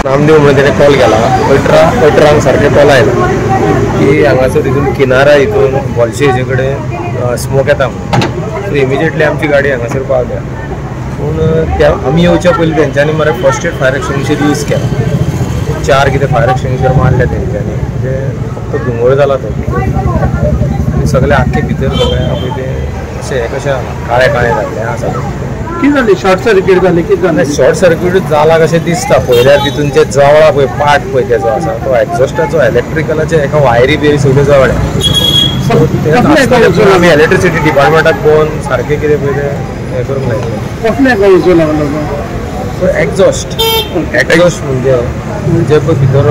नामदेव म्हणून त्याने कॉल केला पैठरांग सारखे कॉल आहेत की हांगासर इथून किनारा इथून बॉलशे हेजे कडेन स्मोक येता सो इमिजिएटली आमची गाडी हांगासर पावल्या पूण त्या आमी येवच्या पयलीं तेंच्यांनी मरे first aid fire extinguisher use केला 4 कितें फायर एक्सटिंग्विशर मारले तेंच्यांनी म्हणजे फक्त धुंवळ जाला तो आनी सगळे आख्खे भितर सगळे पळय ते अशें कशें काळे जाल्लें आसा कितें जालें शॉर्ट सर्किट जालें कितें जालें शॉर्ट सर्किट जाला कशें दिसता पयल्यार तितून जे जवळा पळय पार्ट पळय तेजो आसा तो एक्झॉस्टाचो इलेक्ट्रिकलाचे एका वायरी बी सगळ्यो जवळ्या आमी इलेक्ट्रिसिटी डिपार्टमेंटाक पळोवन सारकें कितें पळय तें हें करूंक लायलें कसले लागलो तो एक्झॉस्ट म्हणजे पळय भितर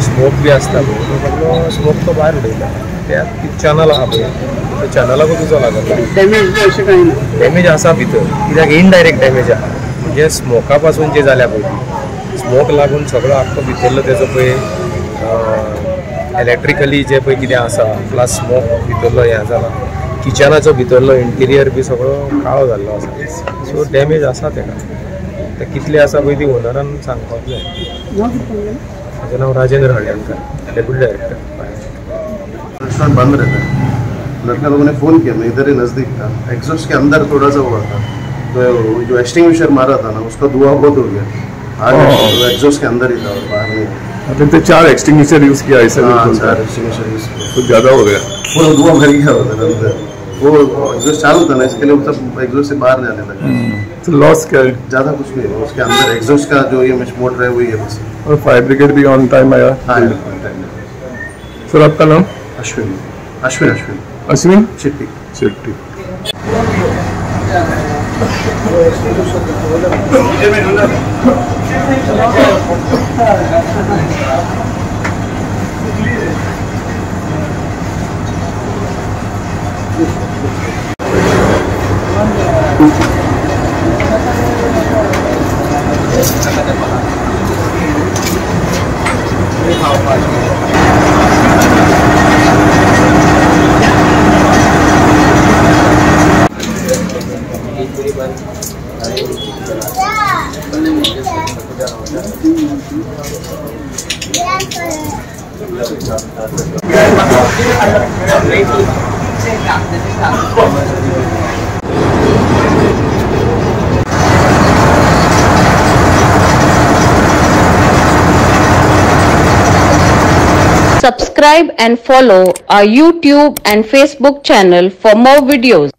स्मोक बी आसता पळय तो सगळो स्मोक तो भायर उडयता त्या चॅनल आहा पळय त्या चॅनलाकूच उजो लागला डॅमेज आसा भितर कित्याक इनडायरेक्ट डॅमेज आहा म्हणजे स्मोका पासून जे जाल्या पळय स्मोक लागून सगळो आख्खो भितरलो तेजो पळय इलेक्ट्रिकली जे पळय कितें आसा प्लस स्मोक भितरलो हें जाला किचनाचो भितरलो इंटिरियर बी सगळो काळो जाल्लो आसा सो डॅमेज आसा तेका ते कितले आसा पळय ती ओनरान सांगपाक जाय म्हजें नांव Rajendra Haldankar deputy director restaurant बंद रहता है। लड़का लोगों ने फ़ोन किया, मैं इधर ही नज़दीक था, एग्जॉस्ट के अंदर थोड़ा सा हुआ था तो जो एक्सटिंग्विशर मारा था ना उसका धुआं बहुत हो गया तो एग्जॉस्ट के अंदर ही था और बाहर नहीं। मतलब 4 एक्सटिंग्विशर यूज़ किया ऐसा? 4 एक्सटिंग्विशर यूज़ किया तो ज़्यादा हो गया, पूरा धुआं भर गया उधर अंदर। वो एग्जॉस्ट चालू था ना इसके लिए सब एग्जॉस्ट से बाहर जाने लगा। तो लॉस क्या है? ज़्यादा कुछ नहीं है, उसके अंदर एग्जॉस्ट का जो ये मोटर है वही है बस। और फायर ब्रिगेड भी ऑन टाइम आया? हाँ। सर आपका नाम? Ashwin Ashwin Ashwin Ashwin Shetty Shetty. Subscribe and follow our YouTube and Facebook channel for more videos.